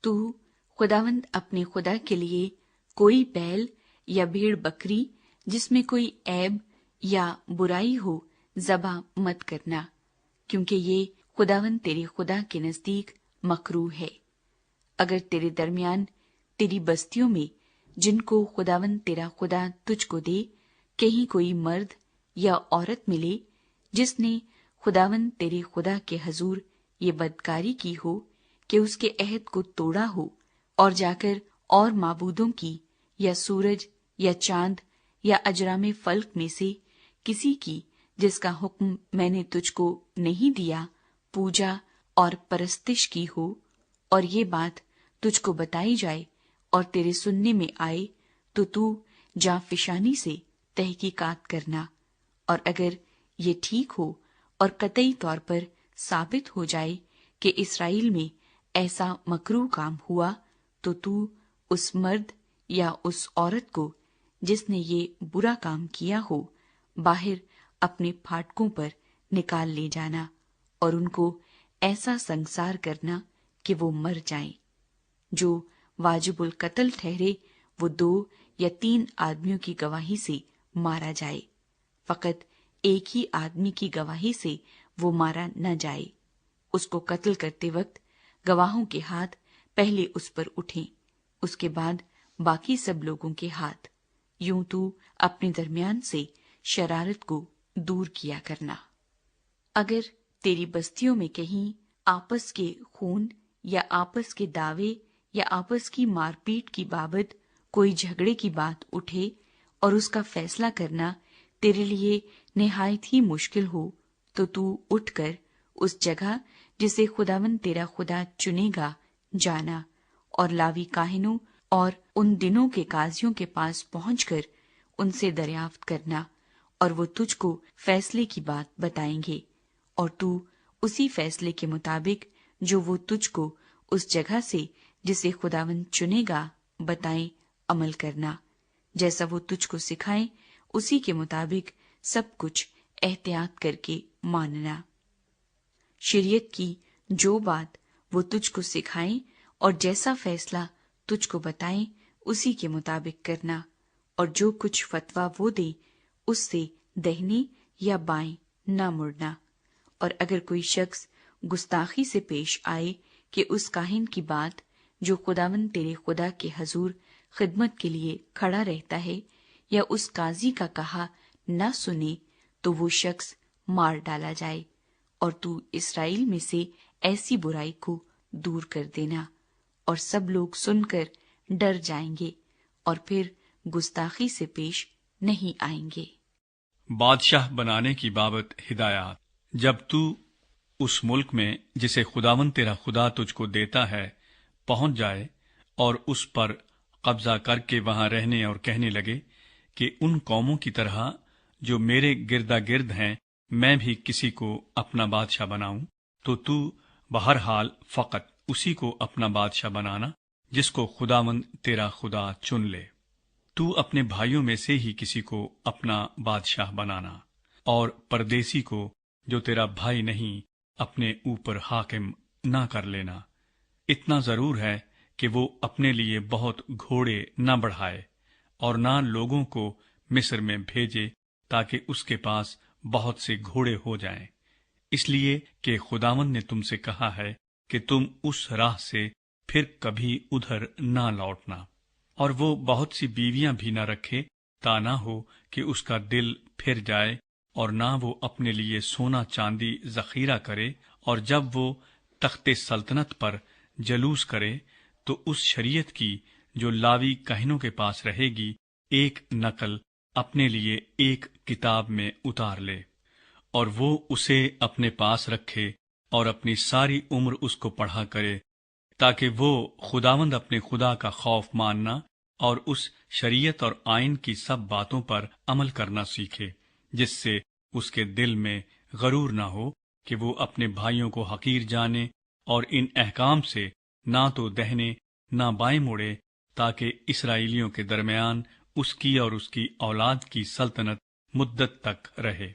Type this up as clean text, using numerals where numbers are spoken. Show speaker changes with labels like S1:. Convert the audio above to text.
S1: تو خداوند اپنے خدا کے لیے کوئی بیل یا بھیڑ بکری جس میں کوئی عیب یا برائی ہو ذبح مت کرنا، کیونکہ یہ خداوند تیرے خدا کے نزدیک مکروہ ہے۔ اگر تیرے درمیان تیری بستیوں میں جن کو خداوند تیرا خدا تجھ کو دے کہیں کوئی مرد یا عورت ملے جس نے خداوند تیرے خدا کے حضور یہ بدکاری کی ہو کہ اس کے عہد کو توڑا ہو اور جا کر اور معبودوں کی یا سورج یا چاند یا اجرام فلک میں سے کسی کی جس کا حکم میں نے تجھ کو نہیں دیا پوجا اور پرستش کی ہو، اور یہ بات تجھ کو بتائی جائے اور تیرے سننے میں آئے تو جانفشانی سے تحقیقات کرنا، اور اگر یہ ٹھیک ہو اور قطعی طور پر ثابت ہو جائے کہ اسرائیل میں ایسا مکروہ کام ہوا تو اس مرد یا اس عورت کو جس نے یہ برا کام کیا ہو باہر اپنے پھاٹکوں پر نکال لے جانا اور ان کو ایسا سنسار کرنا کہ وہ مر جائیں۔ جو واجب القتل ٹھہرے وہ 2 یا 3 آدمیوں کی گواہی سے مارا جائے، فقط ایک ہی آدمی کی گواہی سے وہ مارا نہ جائے۔ اس کو قتل کرتے وقت گواہوں کے ہاتھ پہلے اس پر اٹھیں، اس کے بعد باقی سب لوگوں کے ہاتھ، یوں تو اپنے درمیان سے شرارت کو دور کیا کرنا۔ اگر تیری بستیوں میں کہیں آپس کے خون یا آپس کے دعوے یا آپس کی مار پیٹ کی بابت کوئی جھگڑے کی بات اٹھے اور اس کا فیصلہ کرنا تیرے لیے نہایت ہی مشکل ہو تو اٹھ کر اس جگہ جسے خداوند تیرا خدا چنے گا جانا، اور لاوی کاہنوں اور ان دنوں کے قاضیوں کے پاس پہنچ کر ان سے دریافت کرنا، اور وہ تجھ کو فیصلے کی بات بتائیں گے، اور تو اسی فیصلے کے مطابق جو وہ تجھ کو اس جگہ سے جسے خداوند چنے گا بتائیں عمل کرنا، جیسا وہ تجھ کو سکھائیں اسی کے مطابق سب کچھ احتیاط کر کے ماننا۔ شریعت کی جو بات وہ تجھ کو سکھائیں اور جیسا فیصلہ تجھ کو بتائیں اسی کے مطابق کرنا، اور جو کچھ فتویٰ وہ دے اس سے دہنے یا بائیں نہ مڑنا۔ اور اگر کوئی شخص گستاخی سے پیش آئے کہ اس کاہن کی بات جو خداوند تیرے خدا کے حضور خدمت کے لیے کھڑا رہتا ہے یا اس قاضی کا کہا نہ سنے تو وہ شخص مار ڈالا جائے، اور تو اسرائیل میں سے ایسی برائی کو دور کر دینا، اور سب لوگ سن کر ڈر جائیں گے اور پھر گستاخی سے پیش نہیں آئیں گے۔
S2: بادشاہ بنانے کی بابت ہدایات۔ جب تو اس ملک میں جسے خداوند تیرا خدا تجھ کو دیتا ہے پہنچ جائے اور اس پر قبضہ کر کے وہاں رہنے اور کہنے لگے کہ ان قوموں کی طرح جو میرے گردا گرد ہیں میں بھی کسی کو اپنا بادشاہ بناؤں، تو بہرحال فقط اسی کو اپنا بادشاہ بنانا جس کو خداوند تیرا خدا چن لے۔ تو اپنے بھائیوں میں سے ہی کسی کو اپنا بادشاہ بنانا، اور پردیسی کو جو تیرا بھائی نہیں اپنے اوپر حاکم نہ کر لینا۔ اتنا ضرور ہے کہ وہ اپنے لیے بہت گھوڑے نہ بڑھائے اور نہ لوگوں کو مصر میں بھیجے تاکہ اس کے پاس بہت سے گھوڑے ہو جائیں، اس لیے کہ خداوند نے تم سے کہا ہے کہ تم اس راہ سے پھر کبھی ادھر نہ لوٹنا۔ اور وہ بہت سی بیویاں بھی نہ رکھے تا نہ ہو کہ اس کا دل پھر جائے، اور نہ وہ اپنے لیے سونا چاندی ذخیرہ کرے، اور جب وہ تخت سلطنت پر جلوس کرے تو اس شریعت کی جو لاوی کہنوں کے پاس رہے گی ایک نقل اپنے لیے ایک کتاب میں اتار لے، اور وہ اسے اپنے پاس رکھے اور اپنی ساری عمر اس کو پڑھا کرے، تاکہ وہ خداوند اپنے خدا کا خوف ماننا اور اس شریعت اور آئین کی سب باتوں پر عمل کرنا سیکھے، جس سے اس کے دل میں غرور نہ ہو کہ وہ اپنے بھائیوں کو حقیر جانے اور ان احکام سے نہ تو دہنے نہ بائیں مڑے، تاکہ اسرائیلیوں کے درمیان اس کی اور اس کی اولاد کی سلطنت مدت تک رہے۔